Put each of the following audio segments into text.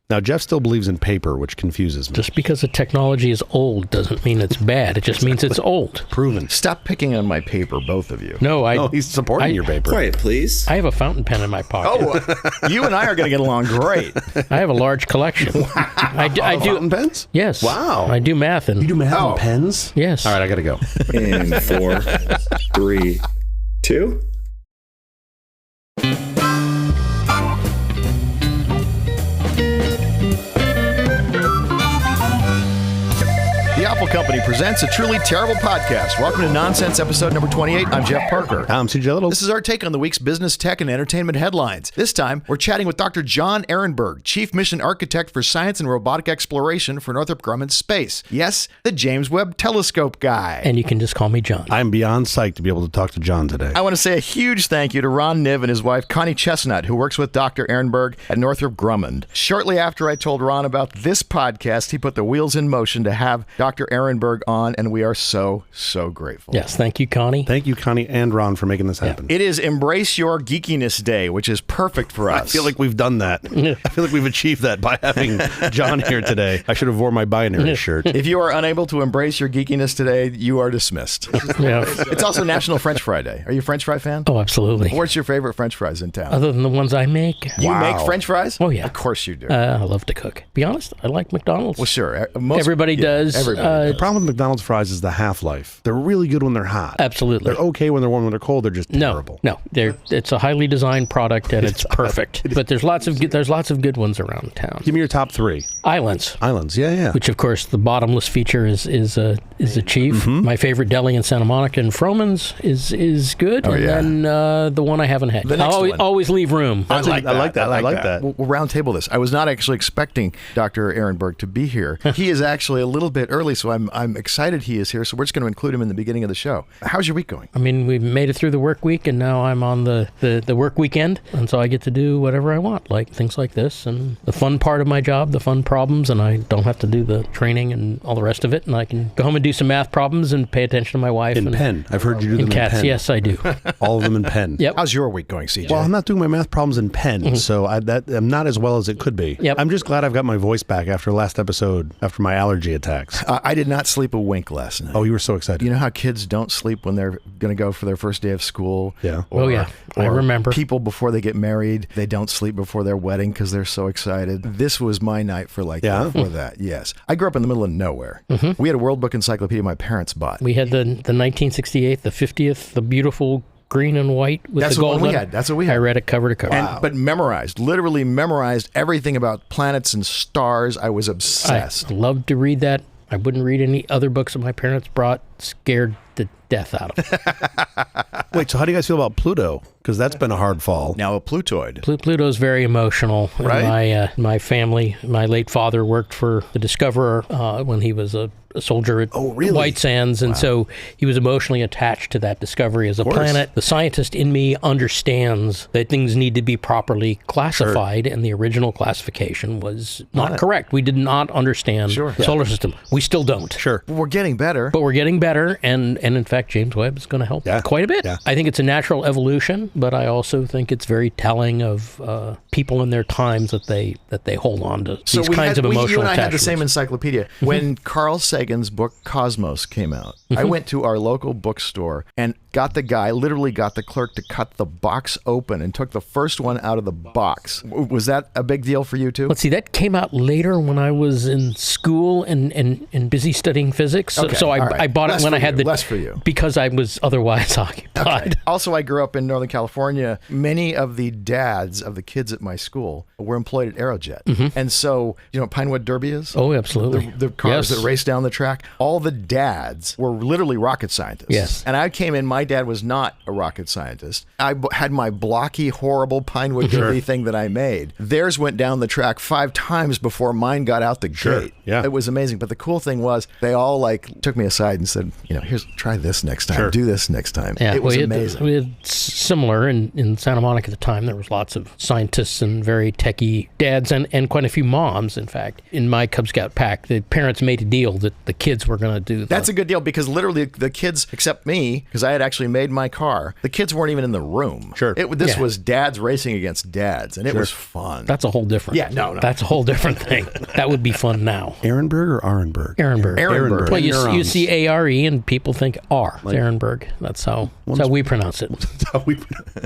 Now, Jeff still believes in paper, which confuses me. Just because the technology is old doesn't mean it's bad. It just means it's old. Proven. Stop picking on my paper, both of you. No, He's supporting your paper. Quiet, please. I have a fountain pen in my pocket. Oh, you and I are going to get along great. I have a large collection. I do. Fountain pens? Yes. Wow. I do math and. You do math and pens? Yes. All right, I got to go. In 4, 3, 2. The Apple Company presents a truly terrible podcast. Welcome to Nonsense episode number 28. I'm Jeff Parker. I'm CJ Little. This is our take on the week's business, tech, and entertainment headlines. This time, we're chatting with Dr. Jon Arenberg, Chief Mission Architect for Science and Robotic Exploration for Northrop Grumman Space. Yes, the James Webb Telescope guy. And you can just call me John. I'm beyond psyched to be able to talk to John today. I want to say a huge thank you to Ron Niv and his wife, Connie Chestnut, who works with Dr. Arenberg at Northrop Grumman. Shortly after I told Ron about this podcast, he put the wheels in motion to have Dr. Arenberg on, and we are so grateful. Yes, thank you, Connie. Thank you, Connie and Ron, for making this happen. It is Embrace Your Geekiness Day, which is perfect for us. I feel like we've done that. I feel like we've achieved that by having John here today. I should have worn my binary shirt. If you are unable to embrace your geekiness today, you are dismissed. Yeah. It's also National French Fry Day. Are you a French fry fan? Oh, absolutely. What's your favorite French fries in town? Other than the ones I make. You make French fries? Oh, yeah. Of course you do. I love to cook. Be honest, I like McDonald's. Well, sure. Everybody does. Everybody The problem with McDonald's fries is the half-life. They're really good when they're hot. Absolutely. They're okay when they're warm. When they're cold, they're just terrible. No. It's a highly designed product and it's perfect. But there's lots of good ones around town. Give me your top three. Islands. Islands, yeah. Which, of course, the bottomless feature is achieved. Mm-hmm. My favorite deli in Santa Monica and Froman's is good. Then the one I haven't had. The next one. Always leave room. I like that. We'll round table this. I was not actually expecting Dr. Arenberg to be here. He is actually a little bit early, so I'm excited he is here. So we're just going to include him in the beginning of the show. How's your week going? I mean, we made it through the work week, and now I'm on the work weekend, and so I get to do whatever I want, like things like this, and the fun part of my job, the fun problems, and I don't have to do the training and all the rest of it, and I can go home and do some math problems and pay attention to my wife. In pen. I've heard you do them in cats. pen. Yes, I do. All of them in pen. Yep. How's your week going, CJ? Well, I'm not doing my math problems in pen, so I'm not as well as it could be. Yep. I'm just glad I've got my voice back after last episode, after my allergy attacks. I did not sleep a wink last night. Oh, you were so excited. You know how kids don't sleep when they're going to go for their first day of school? Yeah. I remember. People before they get married, they don't sleep before their wedding because they're so excited. This was my night for for that. Yes. I grew up in the middle of nowhere. Mm-hmm. We had a World Book Encyclopedia my parents bought. We had the 1968, the 50th, the beautiful green and white with the gold. That's what we had. I read it cover to cover. But literally memorized everything about planets and stars. I was obsessed. I loved to read that. I wouldn't read any other books that my parents brought. Scared the death out of me. Wait, so how do you guys feel about Pluto? Because that's been a hard fall. Now a Plutoid. Pluto's very emotional. Right? My family, my late father worked for the Discoverer when he was a soldier at White Sands, and so he was emotionally attached to that discovery as a planet. The scientist in me understands that things need to be properly classified, and the original classification was not correct. We did not understand the solar system. We still don't. Sure. We're getting better. But we're getting better, and in fact, James Webb is going to help quite a bit. Yeah. I think it's a natural evolution, but I also think it's very telling of people in their times that they hold on to these kinds of emotional attachments. You and I had the same encyclopedia. When Carl Sagan's book Cosmos came out, I went to our local bookstore and got the clerk to cut the box open and took the first one out of the box. Was that a big deal for you too? Let's see, that came out later when I was in school and busy studying physics. So I bought it when I had less for you. Because I was otherwise occupied. Okay. Also, I grew up in Northern California. Many of the dads of the kids at my school were employed at Aerojet. Mm-hmm. And so, you know what Pinewood Derby is? Oh, absolutely. The cars that race down the track. All the dads were literally rocket scientists. Yes. And I came in, my dad was not a rocket scientist. I had my blocky, horrible Pinewood Derby thing that I made. Theirs went down the track 5 times before mine got out the gate. Yeah. It was amazing. But the cool thing was they all took me aside and said, try this next time. Do this next time. Yeah, it was amazing. We had similar in Santa Monica at the time. There was lots of scientists and very techie dads and quite a few moms, in fact. In my Cub Scout pack, the parents made a deal that the kids were going to do That's a good deal because literally the kids, except me, because I had actually made my car. The kids weren't even in the room. Sure. This was dads racing against dads, and it was fun. That's a whole different. Yeah, no. That's a whole different thing. That would be fun now. Arenberg or Arenberg? Arenberg. Well, you see ARE and people think R. It's Arenberg. That's how we pronounce it.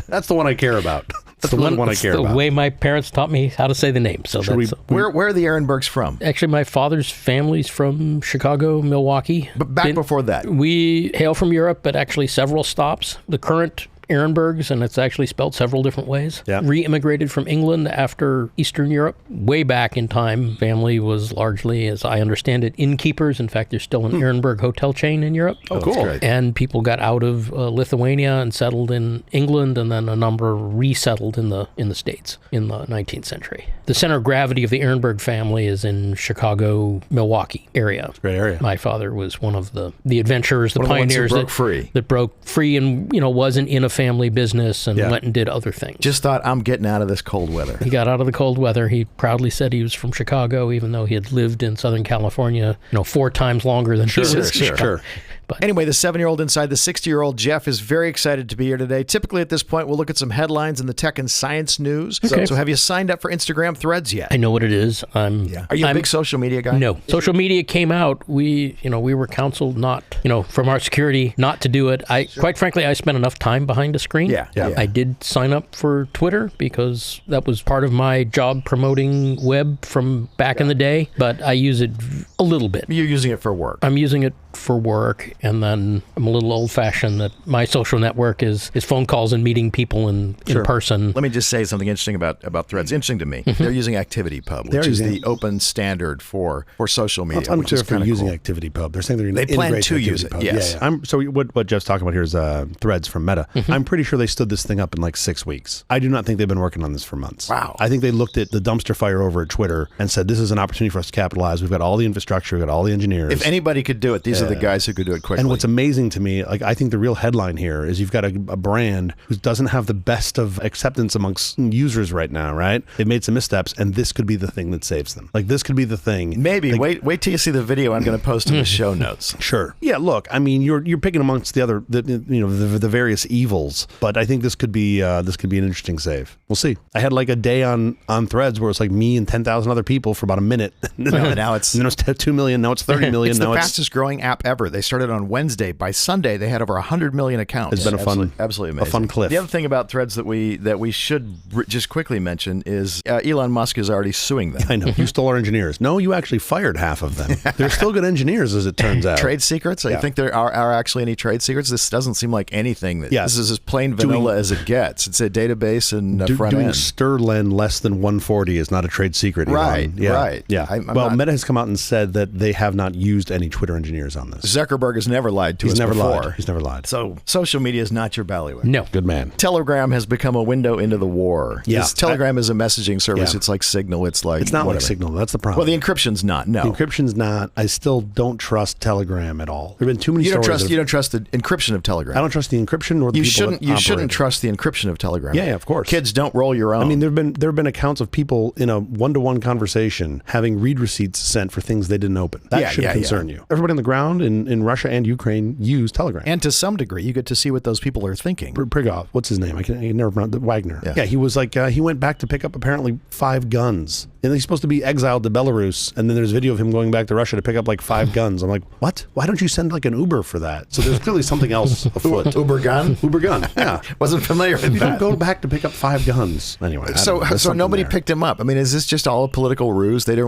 That's the one I care about. That's the one I care about. The way my parents taught me how to say the name. So where are the Arenbergs from? Actually, my father's family's from Chicago, Milwaukee. But back before that, we hail from Europe, but actually several stops. The current Arenbergs, and it's actually spelled several different ways. Yeah. Re-immigrated from England after Eastern Europe. Way back in time, family was largely, as I understand it, innkeepers. In fact, there's still an Arenberg hotel chain in Europe. Oh, cool. And people got out of Lithuania and settled in England, and then a number resettled in the States in the 19th century. The center of gravity of the Arenberg family is in Chicago, Milwaukee area. Great area. My father was one of the adventurers, the pioneers that broke free and wasn't in a family business and went and did other things. Just thought, I'm getting out of this cold weather. He got out of the cold weather. He proudly said he was from Chicago, even though he had lived in Southern California 4 times longer than he was. Sure. But anyway, the 7-year-old inside the 60-year-old Jeff is very excited to be here today. Typically at this point, we'll look at some headlines in the tech and science news. Okay. So have you signed up for Instagram Threads yet? I know what it is. Are you a big social media guy? No. Social media came out. We were counseled not, from our security, not to do it. Quite frankly, I spent enough time behind a screen. Yeah. I did sign up for Twitter because that was part of my job promoting web from back in the day, but I use it a little bit. You're using it for work. I'm using it for work, and then I'm a little old-fashioned that my social network is phone calls and meeting people in person. Let me just say something interesting about Threads. Interesting to me. They're using ActivityPub, which is the open standard for social media. It's unclear if they're using ActivityPub. They're saying they're going to plan to use it. Yes. Yeah. So what Jeff's talking about here is Threads from Meta. I'm pretty sure they stood this thing up in like 6 weeks. I do not think they've been working on this for months. Wow. I think they looked at the dumpster fire over at Twitter and said, this is an opportunity for us to capitalize. We've got all the infrastructure. We've got all the engineers. If anybody could do it, these are the guys who could do it quickly. And what's amazing to me, I think the real headline here is you've got a brand who doesn't have the best of acceptance amongst users right now, right? They've made some missteps, and this could be the thing that saves them. This could be the thing. Maybe. Wait till you see the video I'm going to post in the show notes. Sure. Yeah, look, I mean, you're picking amongst the various evils, but I think this could be an interesting save. We'll see. I had like a day on Threads where it's like me and 10,000 other people for about a minute. Now it's 2 million, now it's 30 million. It's the fastest growing app ever. They started on Wednesday. By Sunday, they had over 100 million accounts. It's been absolutely amazing. A fun cliff. The other thing about Threads that we should just quickly mention is Elon Musk is already suing them. I know. You stole our engineers. No, you actually fired half of them. They're still good engineers, as it turns out. Trade secrets? I think there are actually any trade secrets. This doesn't seem like anything. This is as plain vanilla as it gets. It's a database and front doing end. Sterlen less than 140 is not a trade secret. Right. Elon. Yeah. Right. Yeah. Meta has come out and said that they have not used any Twitter engineers on this. Zuckerberg has never lied to us before. He's never lied. So social media is not your bailiwick. No. Good man. Telegram has become a window into the war. Yeah. Telegram is a messaging service. Yeah. It's like Signal. It's not whatever. Like Signal. That's the problem. Well, the encryption's not. No. The encryption's not. I still don't trust Telegram at all. There have been too many stories. You don't trust the encryption of Telegram. I don't trust the encryption or the people that You shouldn't trust the encryption of Telegram. Yeah, of course. Kids, don't roll your own. I mean, there have been accounts of people in a one-to-one conversation having read receipts sent for things they didn't open. That should concern you. Everybody on the ground in Russia and Ukraine use Telegram. And to some degree, you get to see what those people are thinking. Prigov, what's his name? I can never pronounce Wagner. Yeah, he was like, he went back to pick up apparently 5 guns. And he's supposed to be exiled to Belarus, and then there's video of him going back to Russia to pick up like 5 guns. I'm like, what? Why don't you send like an Uber for that? So there's clearly something else afoot. Uber gun? Uber gun, yeah. Wasn't familiar with that. You don't go back to pick up 5 guns. Anyway. So nobody picked him up. I mean, is this just all a political ruse? They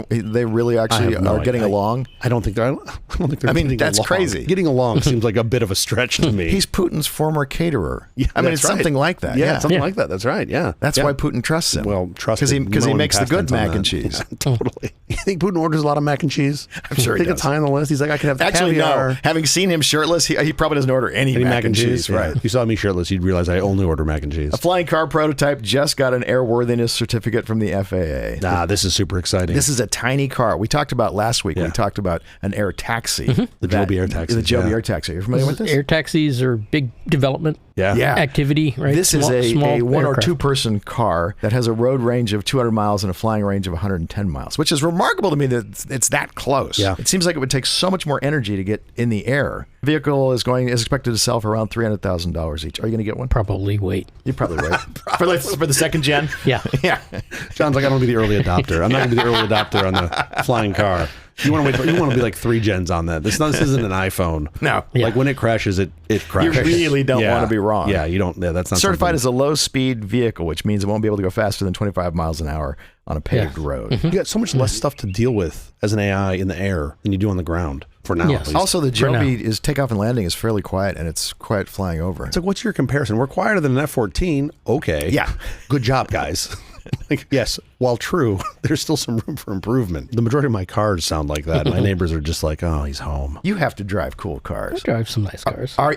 really actually are getting along? I don't think they're I mean, that's along. crazy. Getting along seems like a bit of a stretch to me. He's Putin's former caterer. Yeah, I mean, it's something like that. Yeah, something like that. That's right. Yeah. That's why Putin trusts him. Well, trust because he makes the good mac and cheese. Yeah, totally. You think Putin orders a lot of mac and cheese? I'm sure he think does. It's high on the list. He's like, I can have the Actually, caviar. no. Having seen him shirtless, he probably doesn't order any mac and cheese. Yeah. Right. If you saw me shirtless, you'd realize I only order mac and cheese. A flying car prototype just got an airworthiness certificate from the FAA. This is super exciting. This is a tiny car. We talked about last week. We talked about an air taxi. The Joby air taxi. Joby air taxi. Are you familiar with this? Air taxis are big development activity, right? This is a one aircraft. or two person car that has a road range of 200 miles and a flying range of 110 miles, which is remarkable to me that it's that close. Yeah. It seems like it would take so much more energy to get in the air. The vehicle is expected to sell for around $300,000 each. Are you going to get one? Probably wait. You're probably right. for the second gen? Yeah. Yeah. John's like, I don't want to be the early adopter. I'm not going to be the early adopter on the flying car. You want to wait. You want to be like 3 gens on that. This isn't an iPhone. No. Like when it crashes, it crashes. You really don't want to be wrong. Yeah, you don't. Yeah, that's not certified as a low-speed vehicle, which means it won't be able to go faster than 25 miles an hour on a paved road. You got so much less stuff to deal with as an AI in the air than you do on the ground. For now, Yes. at least. Also, the Joby is takeoff and landing is fairly quiet, and it's quiet flying over. It's like, what's your comparison? We're quieter than an F-14. Okay. Yeah. Good job, guys. Like, yes, while true, there's still some room for improvement. The majority of my cars sound like that. My neighbors are just like, oh, he's home. You have to drive cool cars. I drive some nice cars. You're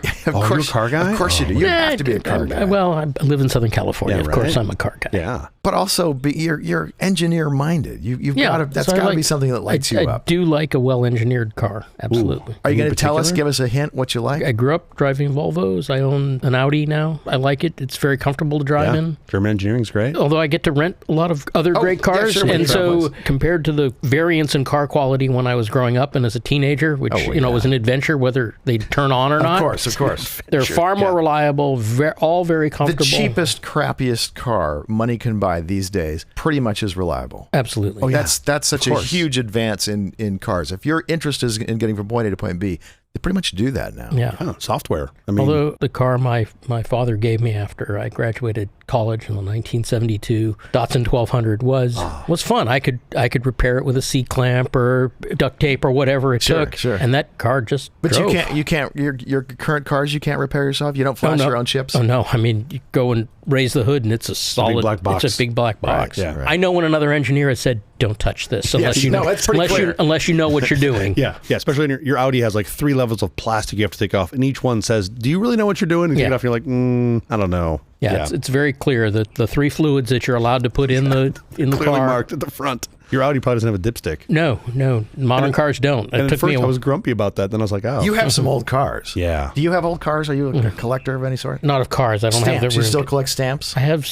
a car guy? Of course you do. You have to be a car guy. Well, I live in Southern California. Yeah, Of course, right. I'm a car guy. Yeah. But also, you're engineer-minded. You've got to. That's got to be something that lights you I up. do like a well-engineered car. Absolutely. Are you going In to tell us? particular? Give us a hint. What you like? I grew up driving Volvos. I own an Audi now. I like it. It's very comfortable to drive in. German engineering's great. Although I get to rent a lot of other great cars. sure, when and you travel. so compared to the variance in car quality when I was growing up and as a teenager, which was an adventure whether they'd turn on or not. Of course. They're far more reliable, all very The comfortable. cheapest, crappiest car money can buy these days pretty much is reliable. Absolutely. That's such a huge advance in cars. If your interest is in getting from point A to point B, they pretty much do that now. Yeah. Oh, software. I mean, Although the car my father gave me after I graduated college in the 1972 Datsun 1200 was fun. I could repair it with a C-clamp or duct tape or whatever it took. Sure. And that car just But drove. you can't your current cars you can't repair yourself. You don't flash your own chips. Oh no! I mean, you go and raise the hood, and it's a solid black box. It's a big black box. yeah. I know when another engineer has said, "Don't touch this unless you know." it's pretty clear. Unless you know what you're doing. Yeah. Especially when your Audi has like 3 levels of plastic you have to take off, and each one says, "Do you really know what you're doing?" And you take it off, and you're like, I don't know. Yeah, it's very clear that the 3 fluids that you're allowed to put in the Clearly car. marked at the front. Your Audi probably doesn't have a dipstick. No, modern cars don't. And It at took me first a I was grumpy about that. Then I was like, oh. You have some old cars. Yeah. Do you have old cars? Are you a collector of any sort? not of cars. I don't have the Stamps. You room. still collect stamps? I have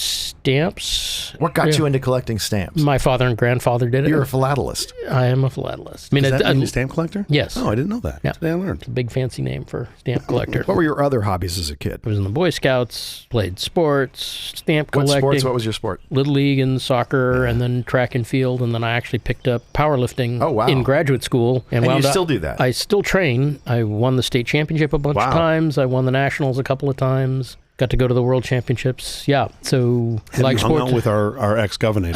stamps. What got you into collecting stamps? My father and grandfather did it. You're a philatelist. I am a philatelist. I mean, Is that a stamp collector? Yes. Oh, I didn't know that. Yeah. Today I learned. big fancy name for stamp collector. What were your other hobbies as a kid? I was in the Boy Scouts, played sports, stamp What collecting. sports? What was your sport? Little League and soccer, and then track and field, and then I actually picked up powerlifting Oh, wow. in graduate school. And wound you up- still do that? I still train. I won the state championship a bunch Wow. of times. I won the nationals a couple of times. Got to go to the world championships. Yeah, so Have like you hung sports. out with our ex-governor?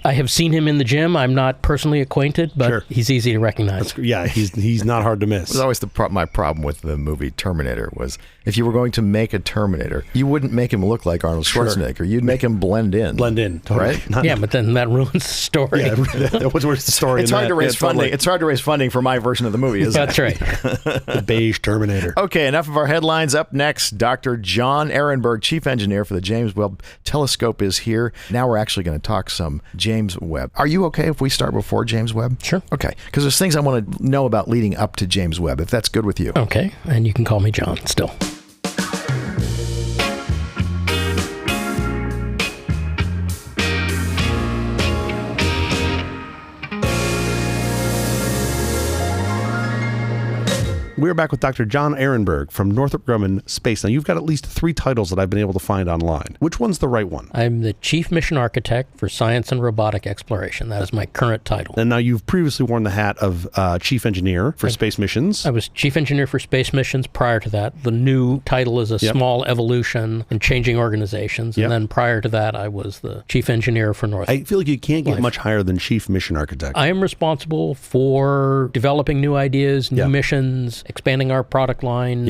I have seen him in the gym. I'm not personally acquainted, but Sure. he's easy to recognize. Yeah, he's not hard to miss. It was always my problem with the movie Terminator was if you were going to make a Terminator, you wouldn't make him look like Arnold Schwarzenegger. You'd make him blend in. Blend in, totally. Right? Not- Yeah, but then that ruins the story. yeah, what's the story? It's in hard that? to raise Yeah, funding. totally. It's hard to raise funding for my version of the movie, isn't That's right. The beige Terminator. Okay, enough of our headlines. Up next, Dr. Jon Arenberg, Chief Engineer for the James Webb Telescope, is here. Now we're actually going to talk some James Webb. Are you okay if we start before James Webb? Sure. Okay, because there's things I want to know about leading up to James Webb, if that's good with you. Okay, and you can call me John still. We're back with Dr. Jon Arenberg from Northrop Grumman Space. Now, you've got at least 3 titles that I've been able to find online. Which one's the right one? I'm the Chief Mission Architect for Science and Robotic Exploration. That is my current title. And now you've previously worn the hat of Chief Engineer for Space Missions. I was Chief Engineer for Space Missions prior to that. The new title is a small evolution in changing organizations. And then prior to that, I was the Chief Engineer for Northrop. I feel like you can't get much higher than Chief Mission Architect. I am responsible for developing new ideas, new missions, expanding our product line,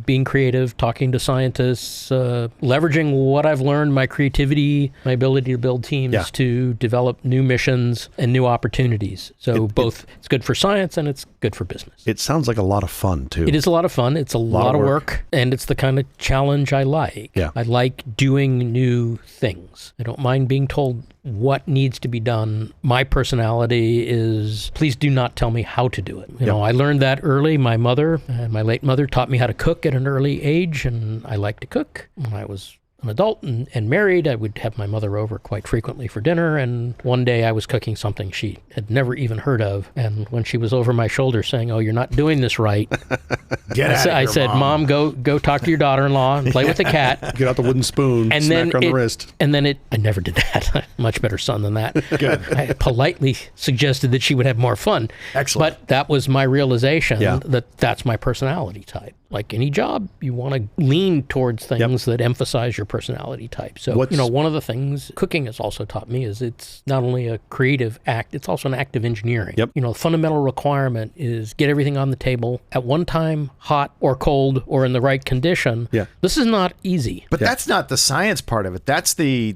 being creative, talking to scientists, leveraging what I've learned, my creativity, my ability to build teams to develop new missions and new opportunities. So it's good for science and it's good for business. It sounds like a lot of fun, too. It is a lot of fun. It's a lot of work, and it's the kind of challenge I like. Yeah. I like doing new things. I don't mind being told what needs to be done. My personality is, please do not tell me how to do it. You know, I learned that early. My late mother taught me how to cook at an early age, and I like to cook. When I was an adult and married, I would have my mother over quite frequently for dinner, and one day I was cooking something she had never even heard of, and when she was over my shoulder saying, "Oh, you're not doing this right," I said, Mom, go talk to your daughter-in-law and play with the cat. Get out the wooden spoon, and smack her on the wrist. And then I never did that. Much better son than that. Good. I politely suggested that she would have more fun. Excellent. But that was my realization that that's my personality type. Like any job, you want to lean towards things that emphasize your personality type. So, one of the things cooking has also taught me is it's not only a creative act, it's also an act of engineering. Yep. The fundamental requirement is get everything on the table at one time, hot or cold or in the right condition. Yeah. This is not easy. But that's not the science part of it. That's the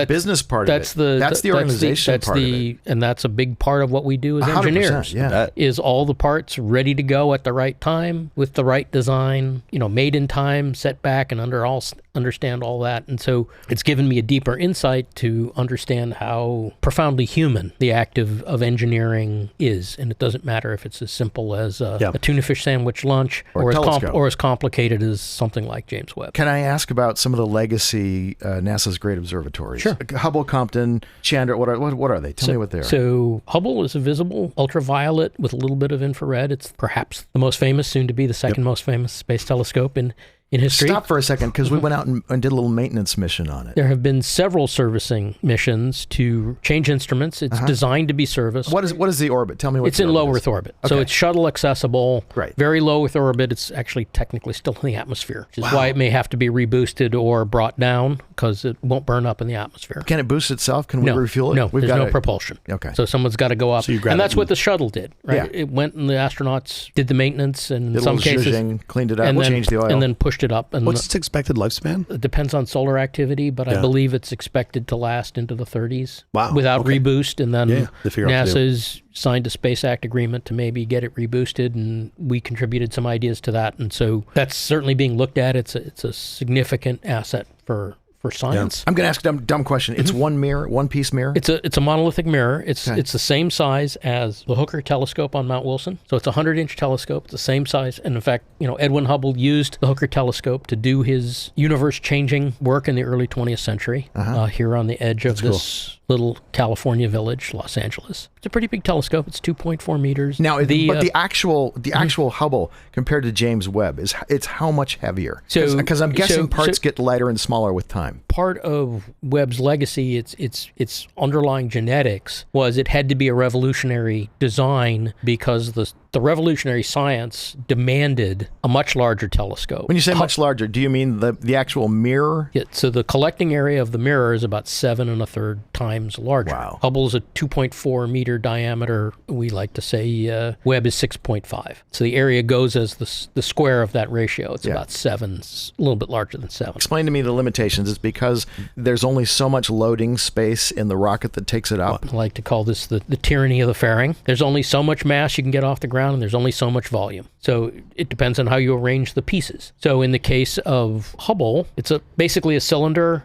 business part of it. That's the organization part of it. And that's a big part of what we do as engineers. Yeah. Is all the parts ready to go at the right time with the right design, made in time, set back, and understand all that. And so it's given me a deeper insight to understand how profoundly human the act of engineering is. And it doesn't matter if it's as simple as a tuna fish sandwich lunch or as complicated as something like James Webb. Can I ask about some of the legacy NASA's great observatories? Sure. Hubble, Compton, Chandra, what are they? Tell me what they are. So Hubble is a visible ultraviolet with a little bit of infrared. It's perhaps the most famous, soon to be the second most famous space telescope in history. Stop for a second, because we went out and did a little maintenance mission on it. There have been several servicing missions to change instruments. It's designed to be serviced. What is the orbit? Tell me what it's in low Earth orbit. Okay. So it's shuttle accessible. Right. Very low Earth orbit. It's actually technically still in the atmosphere, which is why it may have to be reboosted or brought down, because it won't burn up in the atmosphere. Can it boost itself? Can we refuel it? No, there's no propulsion. Okay. So someone's got to go up. And that's what the shuttle did, right? Yeah. It went and the astronauts did the maintenance, and in some cases cleaned it up, changed the oil. And then pushed it up. And what's its expected lifespan? It depends on solar activity, but I believe it's expected to last into the 30s. Wow. Without reboost. And then NASA's signed a Space Act agreement to maybe get it reboosted, and we contributed some ideas to that. And so that's certainly being looked at. It's a significant asset for science. I'm going to ask a dumb question. It's one piece mirror? It's a monolithic mirror. It's the same size as the Hooker telescope on Mount Wilson. So it's a 100-inch telescope. It's the same size. And in fact, Edwin Hubble used the Hooker telescope to do his universe-changing work in the early 20th century here on the edge of this little California village, Los Angeles. It's a pretty big telescope. It's 2.4 meters. Now, but the actual Hubble compared to James Webb it's how much heavier? Because I'm guessing parts get lighter and smaller with time. Part of Webb's legacy, its underlying genetics, was it had to be a revolutionary design because the revolutionary science demanded a much larger telescope. When you say much larger, do you mean the actual mirror? Yeah, so the collecting area of the mirror is about 7 1/3 times larger. Wow. Hubble's a 2.4 meter diameter. We like to say Webb is 6.5. So the area goes as the square of that ratio. It's about 7, a little bit larger than 7. Explain to me the limitations. It's because there's only so much loading space in the rocket that takes it up. I like to call this the tyranny of the fairing. There's only so much mass you can get off the ground, and there's only so much volume. So it depends on how you arrange the pieces. So in the case of Hubble, it's basically a cylinder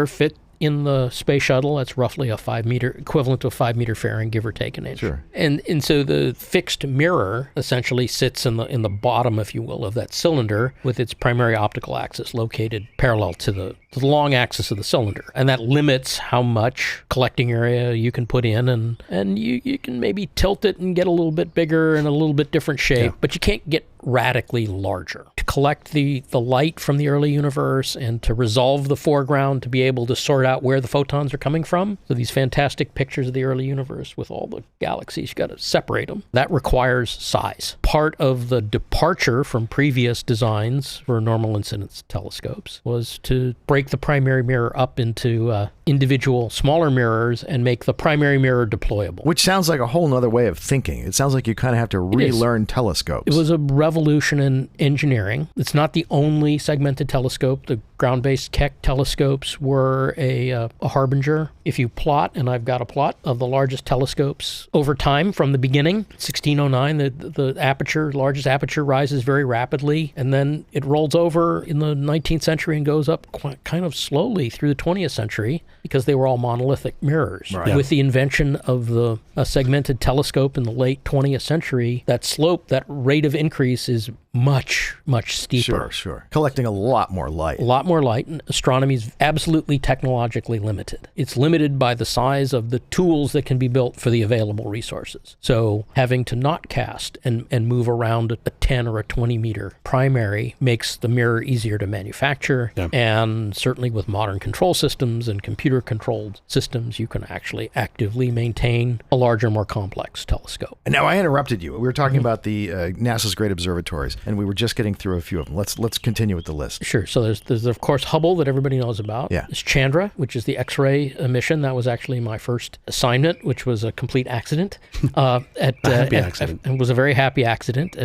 fit in the space shuttle. That's roughly a 5 meter, equivalent to a 5 meter fairing, give or take an inch. Sure. And so the fixed mirror essentially sits in the bottom, if you will, of that cylinder, with its primary optical axis located parallel to the long axis of the cylinder. And that limits how much collecting area you can put in, and you can maybe tilt it and get a little bit bigger and a little bit different shape, but you can't get radically larger. To collect the light from the early universe and to resolve the foreground, to be able to sort out where the photons are coming from. So these fantastic pictures of the early universe with all the galaxies, you got to separate them. That requires size. Part of the departure from previous designs for normal incidence telescopes was to break the primary mirror up into individual smaller mirrors and make the primary mirror deployable. Which sounds like a whole nother way of thinking. It sounds like you kind of have to relearn telescopes. It was a revolution in engineering. It's not the only segmented telescope. The ground-based Keck telescopes were a harbinger. If you plot, and I've got a plot of the largest telescopes over time from the beginning, 1609, the aperture, largest aperture rises very rapidly, and then it rolls over in the 19th century and goes up kind of slowly through the 20th century because they were all monolithic mirrors. Right. With the invention of the segmented telescope in the late 20th century, that slope, that rate of increase is much, much steeper. Sure. Collecting a lot more light. A lot more light. And astronomy is absolutely technologically limited. It's limited by the size of the tools that can be built for the available resources. So having to not cast and move around a 10 or a 20 meter primary makes the mirror easier to manufacture. Yeah. And certainly with modern control systems and computer controlled systems, you can actually actively maintain a larger, more complex telescope. And now I interrupted you. We were talking about the NASA's great observatories, and we were just getting through a few of them. Let's continue with the list. Sure. So there's of course Hubble that everybody knows about. Yeah. There's Chandra, which is the X-ray mission. That was actually my first assignment, which was a complete accident. It was a very happy accident.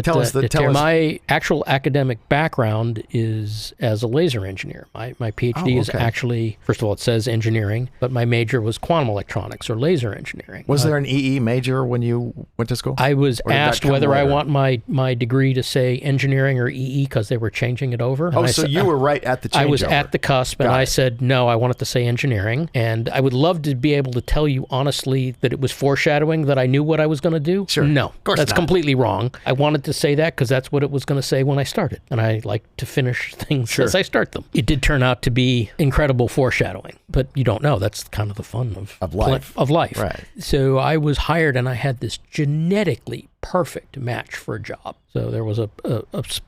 My actual academic background is as a laser engineer. My PhD is actually, first of all, it says engineering, but my major was quantum electronics or laser engineering. Was there an EE major when you went to school? I was asked whether I want my degree to say engineering or EE because they were changing it over. So you were right at the changeover. I was at the cusp, and I said, no, I want it to say engineering. And I would love to be able to tell you honestly that it was foreshadowing that I knew what I was going to do. Sure. No, of course that's not. Completely wrong. I wanted to say that because that's what it was going to say when I started. And I like to finish things as I start them. It did turn out to be incredible foreshadowing, but you don't know. That's kind of the fun of life. Right. So I was hired, and I had this genetically perfect match for a job. So there was a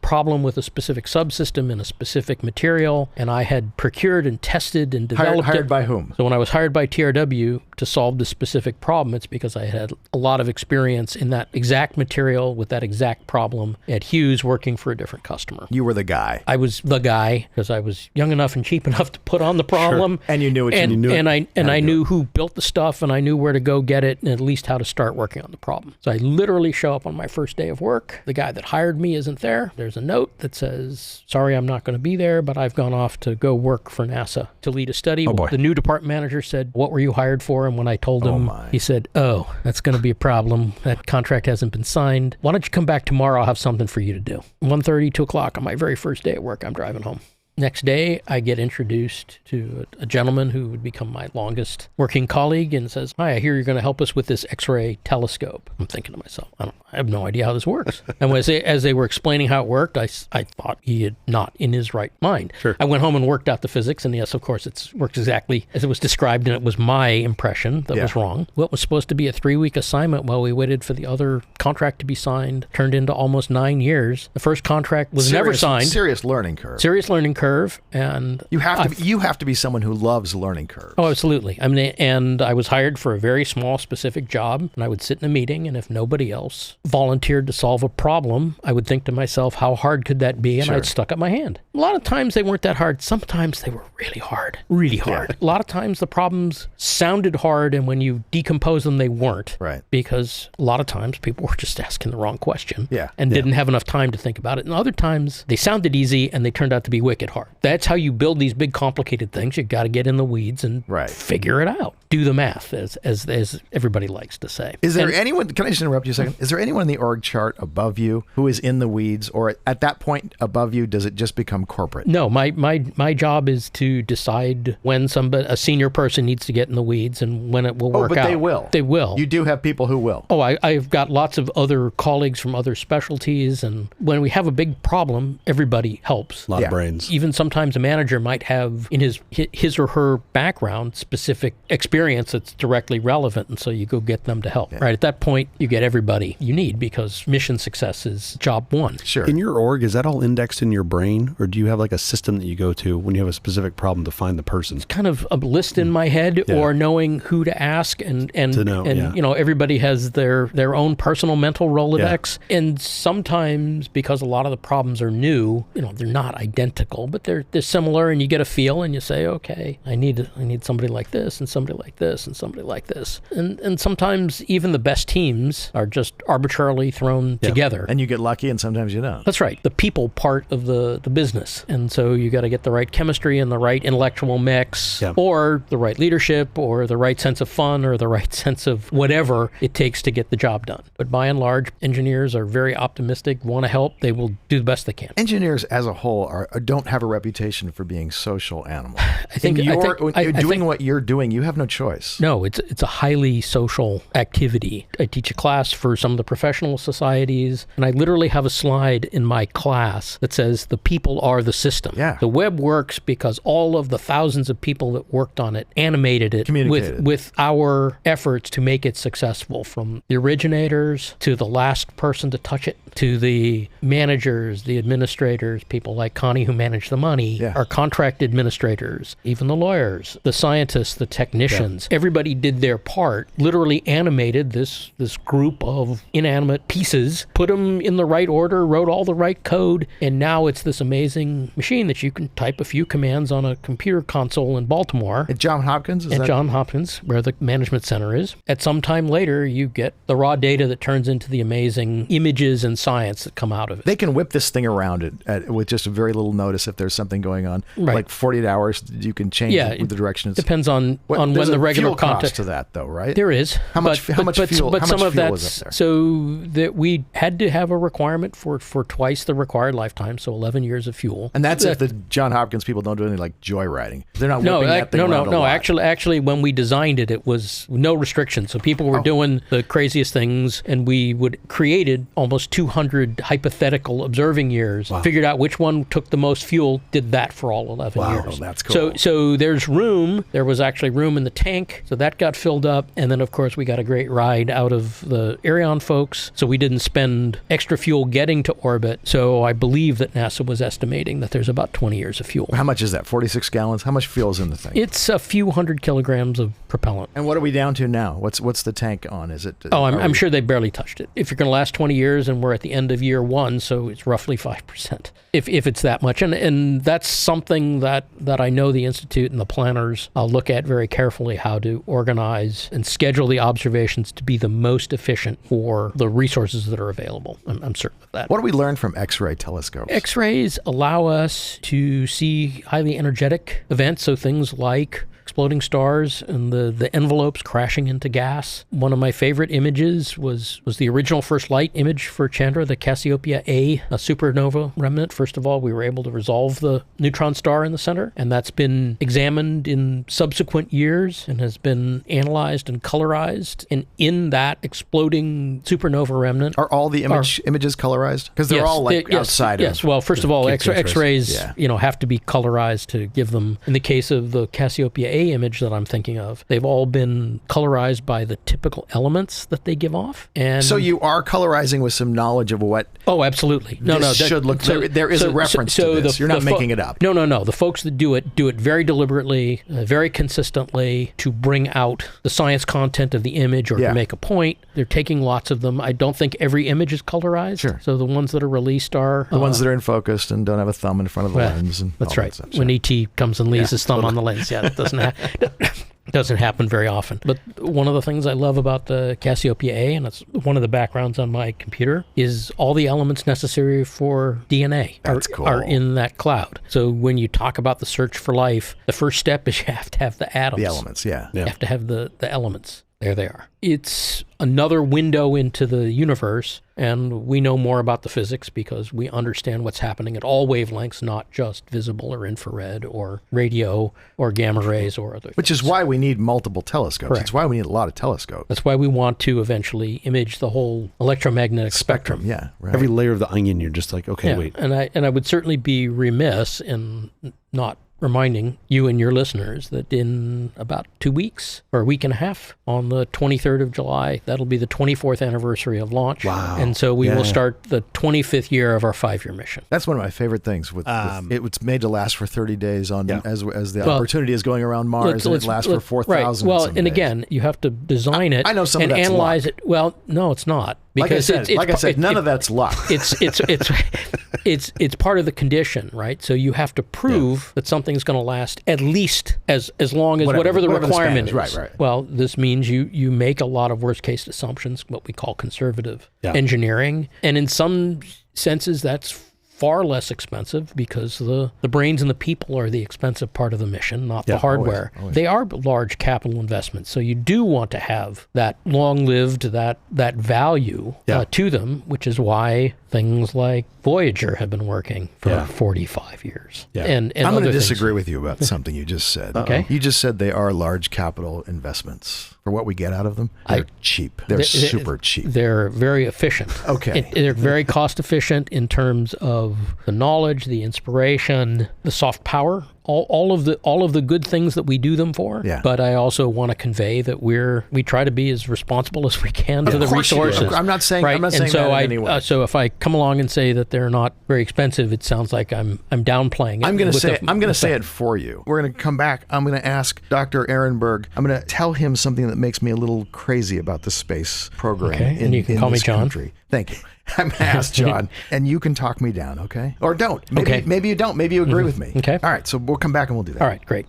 problem with a specific subsystem in a specific material, and I had procured and tested and developed Hired by whom? So when I was hired by TRW to solve this specific problem, it's because I had a lot of experience in that exact material with that exact problem at Hughes working for a different customer. You were the guy. I was the guy because I was young enough and cheap enough to put on the problem. Sure. And you knew it. I knew who built the stuff, and I knew where to go get it, and at least how to start working on the problem. So I literally show up on my first day of work. The guy that hired me isn't there. There's a note that says, sorry, I'm not going to be there, but I've gone off to go work for NASA to lead a study. Oh, boy. The new department manager said, what were you hired for? And when I told him, he said, oh, that's going to be a problem. That contract hasn't been signed. Why don't you come back tomorrow? I'll have something for you to do. 1:30, 2 o'clock on my very first day at work, I'm driving home. Next day, I get introduced to a gentleman who would become my longest working colleague and says, hi, I hear you're going to help us with this X-ray telescope. I'm thinking to myself, I have no idea how this works. And as they were explaining how it worked, I thought he had not in his right mind. Sure. I went home and worked out the physics, and yes, of course, it works exactly as it was described, and it was my impression that was wrong. What was supposed to be a 3-week assignment while we waited for the other contract to be signed turned into almost 9 years. The first contract was never signed. Serious learning curve. And you have to be someone who loves learning curves. Oh, absolutely. I mean, and I was hired for a very small, specific job, and I would sit in a meeting, and if nobody else volunteered to solve a problem, I would think to myself, how hard could that be? And I'd stuck up my hand. A lot of times they weren't that hard. Sometimes they were really hard. Yeah. A lot of times the problems sounded hard, and when you decompose them, they weren't. Right. Because a lot of times people were just asking the wrong question and didn't have enough time to think about it. And other times they sounded easy, and they turned out to be wicked hard. That's how you build these big complicated things. You got to get in the weeds and figure it out. Do the math, as everybody likes to say. Is there anyone, can I just interrupt you a second? Is there anyone in the org chart above you who is in the weeds, or at that point above you, does it just become corporate? No, my job is to decide when a senior person needs to get in the weeds and when it will work out. But they will. They will. You do have people who will. Oh, I've got lots of other colleagues from other specialties, and when we have a big problem, everybody helps. A lot of brains. Even sometimes a manager might have in his or her background specific experience that's directly relevant, and so you go get them to help. Right at that point, you get everybody you need because mission success is job one. Sure. In your org, is that all indexed in your brain, or do you have like a system that you go to when you have a specific problem to find the person? It's kind of a list in my head, or knowing who to ask, and everybody has their own personal personal mental Rolodex. And sometimes, because a lot of the problems are new, they're not identical, but they're similar, and you get a feel and you say, okay, I need somebody like this and somebody like this and somebody like this. And sometimes even the best teams are just arbitrarily thrown together. And you get lucky and sometimes you don't. That's right. The people part of the business. And so you got to get the right chemistry and the right intellectual mix, or the right leadership, or the right sense of fun, or the right sense of whatever it takes to get the job done. But by and large, engineers are very optimistic, want to help. They will do the best they can. Engineers as a whole don't have a reputation for being social animals. I think what you're doing, you have no choice. No, it's a highly social activity. I teach a class for some of the professional societies, and I literally have a slide in my class that says the people are the system. Yeah. The web works because all of the thousands of people that worked on it animated it with our efforts to make it successful, from the originators to the last person to touch it, to the managers, the administrators, people like Connie who manage the money, our contract administrators, even the lawyers, the scientists, the technicians. Everybody did their part, literally animated this group of inanimate pieces, put them in the right order, wrote all the right code, and now it's this amazing machine that you can type a few commands on a computer console in Baltimore. At Johns Hopkins? Johns Hopkins, where the management center is. At some time later, you get the raw data that turns into the amazing images and science that come out of it. They can whip this thing around with just a very little notice if there's something going on. Right. Like 48 hours, you can change the direction. It depends on when the regular fuel cost to that, though, right? There is. How much fuel was up there? So that we had to have a requirement for twice the required lifetime, so 11 years of fuel. And that's if the Johns Hopkins people don't do anything like joyriding. They're not whipping that thing around a lot. Actually, when we designed it, it was no restriction. So people were doing the craziest things, and we created almost 200 hypothetical observing years, figured out which one took the most fuel, did that for all 11 years. Wow, that's cool. So there's room. There was actually room in the tank, so that got filled up. And then, of course, we got a great ride out of the Ariane folks, so we didn't spend extra fuel getting to orbit. So I believe that NASA was estimating that there's about 20 years of fuel. How much is that? 46 gallons? How much fuel is in the thing? It's a few hundred kilograms of propellant. And what are we down to now? What's the tank on? Is it? I'm sure they barely touched it. If you're going to last 20 years, and we're at the end of year one, so it's roughly 5%, if it's that much. And that's something that I know the Institute and the planners look at very carefully, how to organize and schedule the observations to be the most efficient for the resources that are available. I'm certain of that. What do we learn from X-ray telescopes? X-rays allow us to see highly energetic events, so things like exploding stars and the envelopes crashing into gas. One of my favorite images was the original first light image for Chandra, the Cassiopeia A, a supernova remnant. First of all, we were able to resolve the neutron star in the center, and that's been examined in subsequent years and has been analyzed and colorized. And in that exploding supernova remnant, are all the images colorized? Because they're all outside. Yes. Well, first of all, X-rays have to be colorized to give them. In the case of the Cassiopeia A image that I'm thinking of, they've all been colorized by the typical elements that they give off. And so you are colorizing with some knowledge of what. Oh, absolutely. Should look. There is a reference to this. You're not making it up. No. The folks that do it very deliberately, very consistently to bring out the science content of the image or to make a point. They're taking lots of them. I don't think every image is colorized. Sure. So the ones that are released are the ones that are in focus and don't have a thumb in front of the lens. And that's right. When ET comes and leaves his thumb on the lens, that doesn't happen very often. But one of the things I love about the Cassiopeia A, and it's one of the backgrounds on my computer, is all the elements necessary for DNA are in that cloud. So when you talk about the search for life, the first step is you have to have the atoms. The elements, You have to have the elements. There they are. It's another window into the universe, and we know more about the physics because we understand what's happening at all wavelengths, not just visible or infrared or radio or gamma rays or other Which is why we need multiple telescopes. Correct. It's why we need a lot of telescopes. That's why we want to eventually image the whole electromagnetic spectrum. Yeah, right. Every layer of the onion, you're just like, okay, wait. And I would certainly be remiss in not reminding you and your listeners that in about 2 weeks or a week and a half, on the 23rd of July, that'll be the 24th anniversary of launch. Wow. And so we will start the 25th year of our 5-year mission. That's one of my favorite things. With it's made to last for 30 days as the opportunity is going around Mars, and it lasts for 4,000. Right. Well, and and again, you have to design it. I know some and of that's analyze luck. it. Well, no, it's not. Because like I said, none of that's luck. It's part of the condition, right? So you have to prove that something's going to last at least as long as whatever the requirement is. Right. Well, this means you make a lot of worst case assumptions, what we call conservative engineering, and in some senses that's far less expensive because the brains and the people are the expensive part of the mission, not the hardware. Always. They are large capital investments, so you do want to have that long-lived, that value to them, which is why things like Voyager have been working for 45 years. Yeah. And I'm going to things. disagree with you about something you just said. Okay. You just said they are large capital investments. For what we get out of them, they're cheap. They're super cheap. They're very efficient. Okay. They're very cost efficient in terms of the knowledge, the inspiration, the soft power, all of the good things that we do them for. Yeah. But I also want to convey that we try to be as responsible as we can to the resources. I'm not saying right? I'm not saying that in any way. So if I come along and say that they're not very expensive, it sounds like I'm downplaying it. I'm going to say it for you. We're going to come back. I'm going to ask Dr. Arenberg. I'm going to tell him something that makes me a little crazy about the space program. Okay. And you can call me John. Country. Thank you. I'm going to ask John, and you can talk me down, okay? Or don't. Maybe you don't. Maybe you agree with me. Okay. All right. So we'll come back and we'll do that. All right. Great.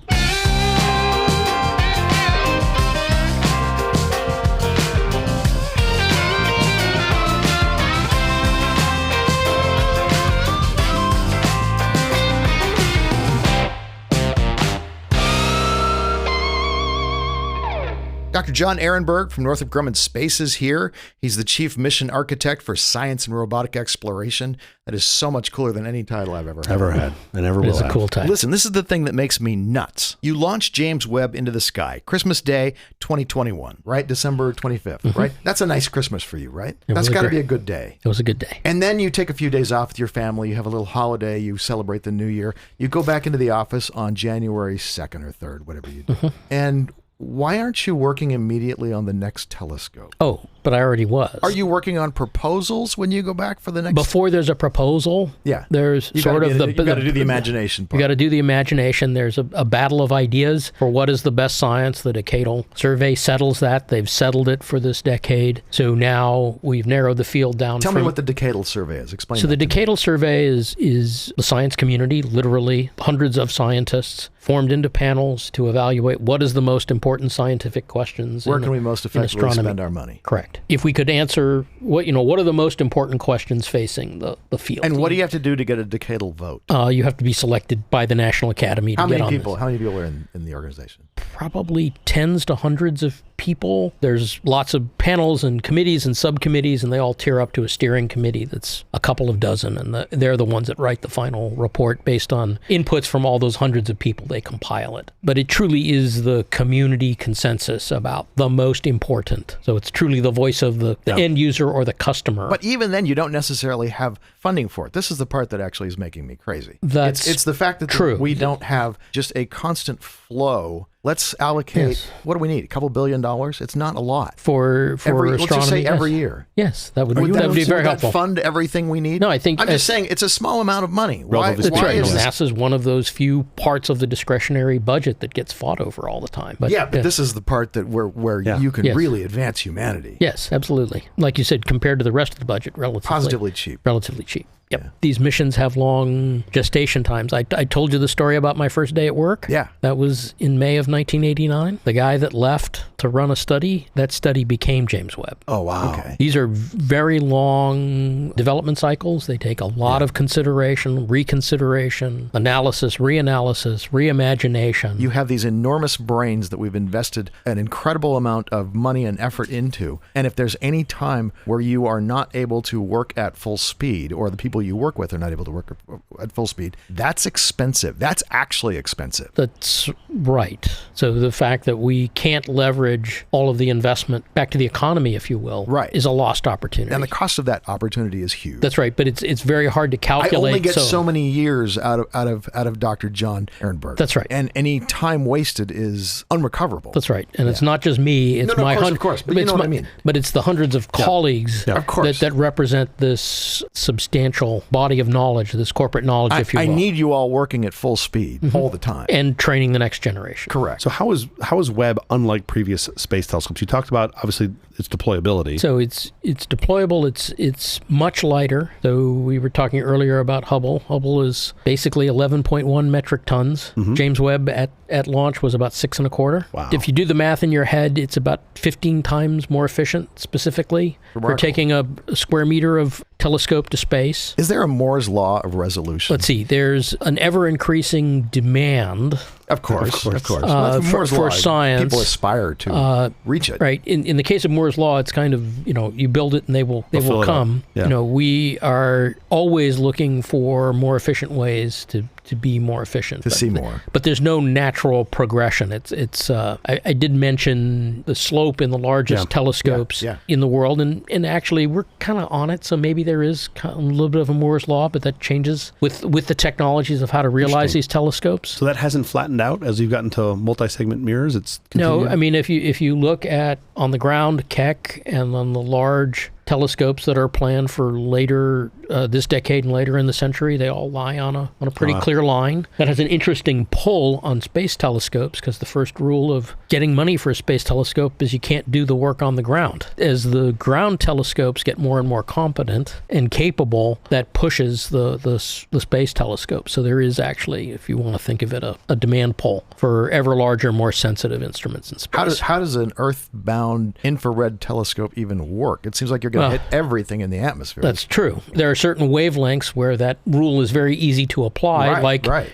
Dr. Jon Arenberg from Northrop Grumman Space is here. He's the Chief Mission Architect for Science and Robotic Exploration. That is so much cooler than any title I've ever had. And ever will have. It's a cool title. Listen, this is the thing that makes me nuts. You launched James Webb into the sky, Christmas Day 2021, right? December 25th, right? That's a nice Christmas for you, right? That's got to be a good day. It was a good day. And then you take a few days off with your family. You have a little holiday. You celebrate the new year. You go back into the office on January 2nd or 3rd, whatever you do. And why aren't you working immediately on the next telescope? Oh, but I already was. Are you working on proposals when you go back for the next? Before there's a proposal, there's you sort of you got to do the imagination part. You got to do the imagination. There's a battle of ideas for what is the best science. The decadal survey settles that. They've settled it for this decade. So now we've narrowed the field down. Tell me what the decadal survey is. Explain. So the decadal survey is the science community, literally hundreds of scientists formed into panels to evaluate what is the most important scientific questions. Where can we most effectively spend our money? Correct. If we could answer what are the most important questions facing the field. And what do you have to do to get a decadal vote? You have to be selected by the National Academy to How get many on people? this. How many people are in the organization? Probably tens to hundreds of people. There's lots of panels and committees and subcommittees, and they all tier up to a steering committee that's a couple of dozen, and they're the ones that write the final report based on inputs from all those hundreds of people. They compile it. But it truly is the community consensus about the most important. So it's truly the voice of the end user or the customer. But even then, you don't necessarily have funding for it. This is the part that actually is making me crazy. It's the fact that true. We don't have just a constant flow. Let's allocate, what do we need? A couple $1 billion? It's not a lot. For astronomy. Let's just say every year. Yes, that would be very helpful. Would that fund everything we need? No, I think... I'm just saying it's a small amount of money. Why That's right. is this? NASA's one of those few parts of the discretionary budget that gets fought over all the time. But this is the part that where you can really advance humanity. Yes, absolutely. Like you said, compared to the rest of the budget, relatively cheap. Yep. Yeah. These missions have long gestation times. I told you the story about my first day at work. Yeah. That was in May of 1989. The guy that left to run a study, that study became James Webb. Oh, wow. Okay. These are very long development cycles. They take a lot of consideration, reconsideration, analysis, reanalysis, reimagination. You have these enormous brains that we've invested an incredible amount of money and effort into. And if there's any time where you are not able to work at full speed, or the people you work with are not able to work at full speed. That's expensive. That's actually expensive. That's right. So the fact that we can't leverage all of the investment back to the economy, if you will, is a lost opportunity. And the cost of that opportunity is huge. That's right. But it's very hard to calculate. I only get so many years out of Dr. Jon Arenberg. That's right. And any time wasted is unrecoverable. That's right. And it's not just me. It's of course. But you know what I mean. But it's the hundreds of colleagues that represent this substantial body of knowledge, this corporate knowledge, if you will. I need you all working at full speed all the time. And training the next generation. Correct. So how is Webb unlike previous space telescopes? You talked about, obviously, its deployability. So it's deployable. It's much lighter. So we were talking earlier about Hubble. Hubble is basically 11.1 metric tons. James Webb at launch was about 6.25. Wow. If you do the math in your head, it's about 15 times more efficient, specifically, for taking a square meter of telescope to space. Is there a Moore's law of resolution? Let's see. There's an ever-increasing demand. Of course. For science. People aspire to reach it. Right. In the case of Moore's law, it's kind of, you build it and they will come. Yeah. We are always looking for more efficient ways to be more efficient. See more. But there's no natural progression. I did mention the slope in the largest telescopes in the world, and actually we're kind of on it, so maybe there is a little bit of a Moore's law, but that changes with the technologies of how to realize these telescopes. So that hasn't flattened out as you've gotten to multi-segment mirrors? It's continued? No, I mean, if you look at on the ground Keck and on the large telescopes that are planned for later this decade and later in the century, they all lie on a pretty clear line. That has an interesting pull on space telescopes, because the first rule of getting money for a space telescope is you can't do the work on the ground. As the ground telescopes get more and more competent and capable, that pushes the space telescope. So there is actually, if you want to think of it, a demand pull for ever larger, more sensitive instruments in space. How does an earthbound infrared telescope even work? It seems like you're going to hit everything in the atmosphere. That's true. There are certain wavelengths where that rule is very easy to apply.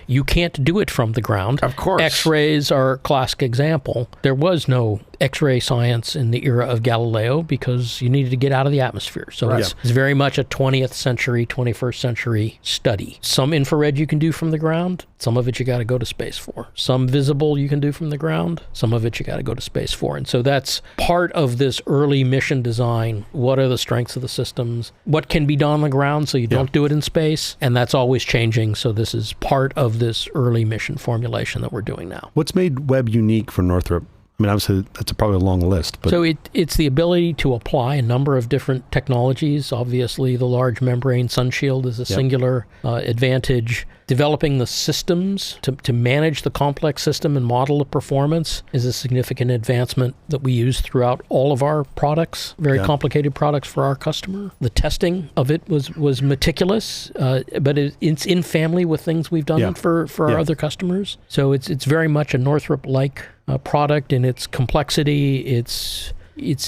You can't do it from the ground. Of course. X-rays are a classic example. There was no X-ray science in the era of Galileo because you needed to get out of the atmosphere. So it's very much a 20th century, 21st century study. Some infrared you can do from the ground. Some of it you got to go to space for. Some visible you can do from the ground. Some of it you got to go to space for. And so that's part of this early mission design. What are the strengths of the systems? What can be done on the ground so you don't do it in space? And that's always changing. So this is part of this early mission formulation that we're doing now. What's made Webb unique for Northrop? I mean, obviously, that's probably a long list. But so it's the ability to apply a number of different technologies. Obviously, the large membrane sunshield is a singular advantage. Developing the systems to manage the complex system and model the performance is a significant advancement that we use throughout all of our products, very complicated products for our customer. The testing of it was meticulous, but it's in family with things we've done for our other customers. So it's very much a Northrop-like product in its complexity, its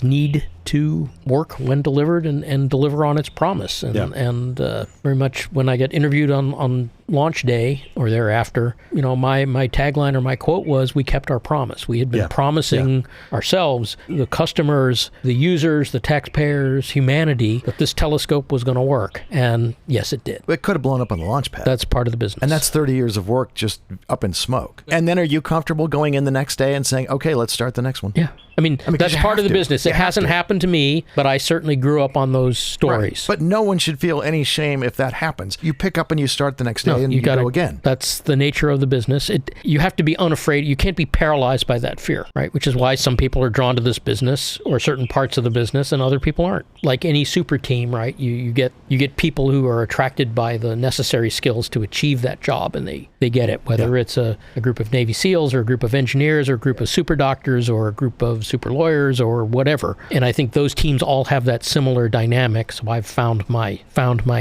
need to work when delivered and deliver on its promise. And very much when I get interviewed on launch day or thereafter, my tagline or my quote was, we kept our promise. We had been promising ourselves, the customers, the users, the taxpayers, humanity, that this telescope was going to work. And yes, it did. It could have blown up on the launch pad. That's part of the business. And that's 30 years of work just up in smoke. And then are you comfortable going in the next day and saying, okay, let's start the next one? Yeah. I mean that's part of the business. It hasn't happened to me, but I certainly grew up on those stories. Right. But no one should feel any shame if that happens. You pick up and you start the next day and you go again. That's the nature of the business. You have to be unafraid. You can't be paralyzed by that fear, right? Which is why some people are drawn to this business or certain parts of the business and other people aren't. Like any super team, right? You get people who are attracted by the necessary skills to achieve that job, and they get it, whether it's a group of Navy SEALs or a group of engineers or a group of super doctors or a group of super lawyers or whatever. And I think those teams all have that similar dynamic, so I've found my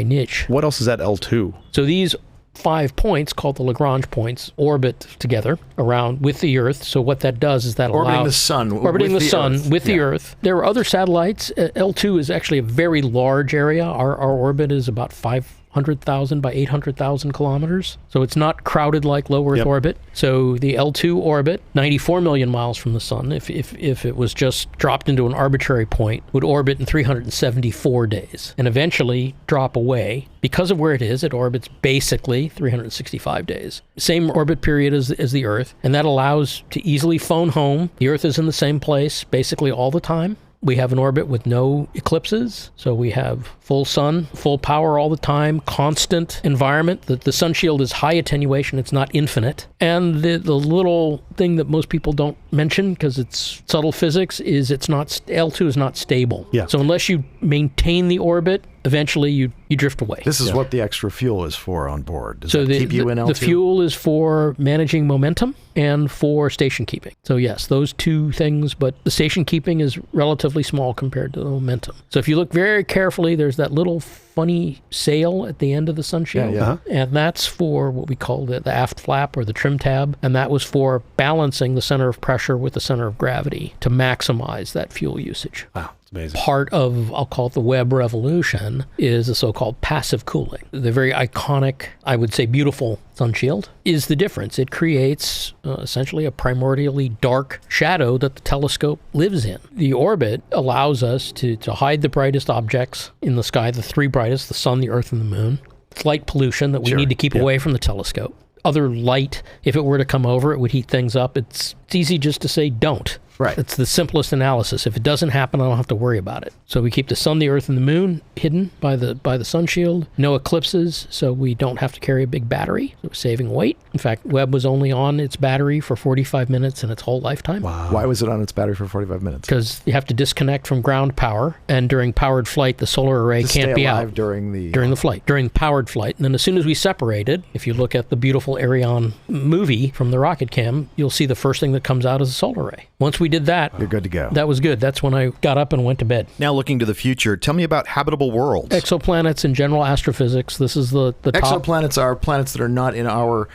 niche. What else is at L2? So these 5 points, called the Lagrange points, orbit together around with the Earth. So what that does is that orbiting allows... the sun. Orbiting the sun with the Earth. There are other satellites. L2 is actually a very large area. Our orbit is about 5 400,000 by 800,000 kilometers. So it's not crowded like low Earth orbit. So the L2 orbit, 94 million miles from the sun, if it was just dropped into an arbitrary point, would orbit in 374 days and eventually drop away. Because of where it is, it orbits basically 365 days. Same orbit period as the Earth, and that allows to easily phone home. The Earth is in the same place basically all the time. We have an orbit with no eclipses, so we have full sun, full power all the time, constant environment. The sun shield is high attenuation, it's not infinite. And the little thing that most people don't mention, because it's subtle physics, is L2 is not stable. Yeah. So unless you maintain the orbit, eventually you drift away. This is what the extra fuel is for on board. Does so that keep you in L2? The fuel is for managing momentum and for station keeping. So yes, those two things, but the station keeping is relatively small compared to the momentum. So if you look very carefully, there's that little funny sail at the end of the sun shield. Yeah. And that's for what we call the aft flap or the trim tab. And that was for balancing the center of pressure with the center of gravity to maximize that fuel usage. Wow. Amazing. Part of, I'll call it the Webb revolution, is the so-called passive cooling. The very iconic, I would say beautiful sun shield is the difference. It creates essentially a primordially dark shadow that the telescope lives in. The orbit allows us to hide the brightest objects in the sky, the three brightest, the sun, the Earth, and the moon. It's light pollution that we need to keep away from the telescope. Other light, if it were to come over, it would heat things up. It's easy just to say don't. Right. It's the simplest analysis. If it doesn't happen, I don't have to worry about it. So we keep the sun, the Earth, and the moon hidden by the sun shield. No eclipses, so we don't have to carry a big battery. So we're saving weight. In fact, Webb was only on its battery for 45 minutes in its whole lifetime. Wow. Why was it on its battery for 45 minutes? Because you have to disconnect from ground power, and during powered flight, the solar array can't be out during the flight, during powered flight. And then as soon as we separated, if you look at the beautiful Ariane movie from the rocket cam, you'll see the first thing that comes out is a solar array. Once we did that, you're good to go. That was good. That's when I got up and went to bed. Now looking to the future, tell me about habitable worlds. Exoplanets in general astrophysics. This is the top. Exoplanets are planets that are not in our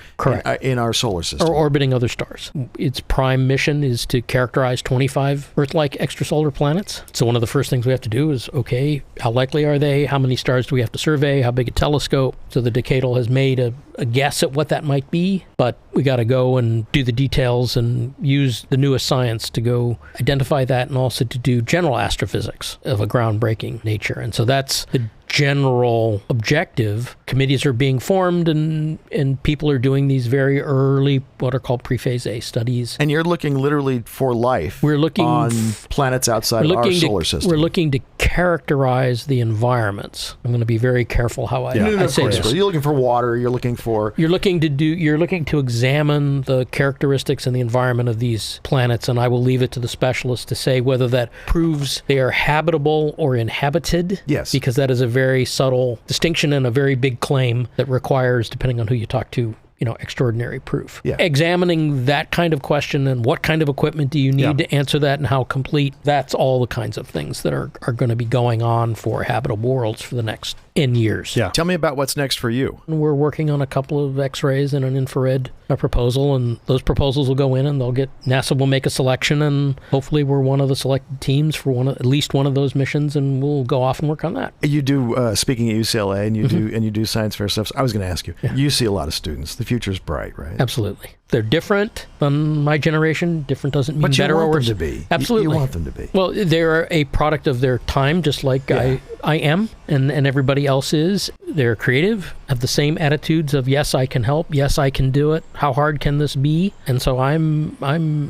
in our solar system. Or orbiting other stars. Its prime mission is to characterize 25 Earth-like extrasolar planets. So one of the first things we have to do is, okay, how likely are they? How many stars do we have to survey? How big a telescope? So the decadal has made a guess at what that might be, but we got to go and do the details and use the newest science to go identify that and also to do general astrophysics of a groundbreaking nature. And so that's the general objective. Committees are being formed and people are doing these very early, what are called pre-phase A studies. And you're looking literally for life on planets outside our solar system. We're looking to characterize the environments. I'm going to be very careful how I say this. You're looking for water, you're looking to examine the characteristics and the environment of these planets, and I will leave it to the specialists to say whether that proves they are habitable or inhabited. Yes. Because that is a very subtle distinction and a very big claim that requires, depending on who you talk to, extraordinary proof. Yeah. Examining that kind of question and what kind of equipment do you need to answer that and how complete, that's all the kinds of things that are going to be going on for habitable worlds for the next N years. Yeah. Tell me about what's next for you. We're working on a couple of X-rays and an infrared proposal, and those proposals will go in and NASA will make a selection, and hopefully we're one of the selected teams for at least one of those missions, and we'll go off and work on that. You do, speaking at UCLA, and you do science fair stuff. So I was going to ask you, you see a lot of students. The future's bright, right? Absolutely. They're different than my generation. Different doesn't mean better or worse. But you want them to be. Absolutely. You want them to be. Well, they're a product of their time, just like I am and everybody else is. They're creative, have the same attitudes of, yes, I can help. Yes, I can do it. How hard can this be? And so I'm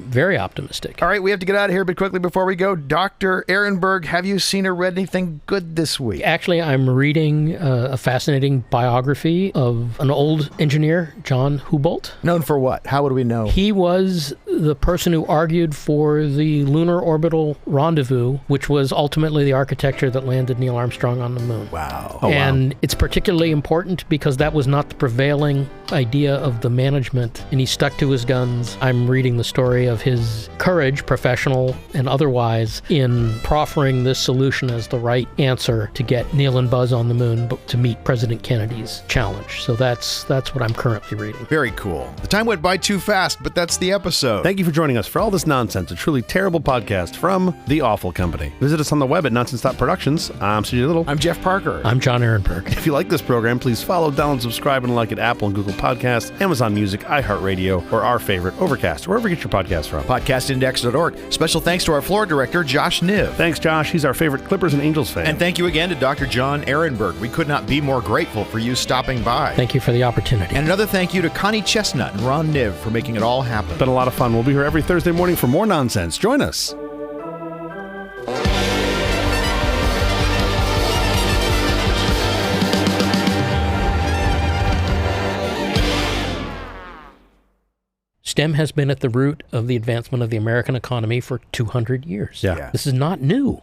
very optimistic. All right, we have to get out of here, but quickly before we go, Dr. Arenberg, have you seen or read anything good this week? Actually, I'm reading a fascinating biography of an old engineer, John Houbolt. Known for what? How would we know? He was the person who argued for the lunar orbital rendezvous, which was ultimately the architecture that landed Neil Armstrong on the moon. Wow. And it's particularly important because that was not the prevailing idea of the management, and he stuck to his guns. I'm reading the story of his courage, professional and otherwise, in proffering this solution as the right answer to get Neil and Buzz on the moon, but to meet President Kennedy's challenge. So that's what I'm currently reading. Very cool. The time went by by too fast, but that's the episode. Thank you for joining us for all this nonsense, a truly terrible podcast from The Awful Company. Visit us on the web at nonsense.productions. I'm CJ Little. I'm Jeff Parker. I'm Jon Arenberg. If you like this program, please follow, download, subscribe, and like at Apple and Google Podcasts, Amazon Music, iHeartRadio, or our favorite, Overcast, wherever you get your podcasts from. Podcastindex.org. Special thanks to our floor director, Josh Niv. Thanks, Josh. He's our favorite Clippers and Angels fan. And thank you again to Dr. Jon Arenberg. We could not be more grateful for you stopping by. Thank you for the opportunity. And another thank you to Connie Chestnut and Ron Niv for making it all happen. It's been a lot of fun. We'll be here every Thursday morning for more nonsense. Join us. STEM has been at the root of the advancement of the American economy for 200 years. Yeah. This is not new.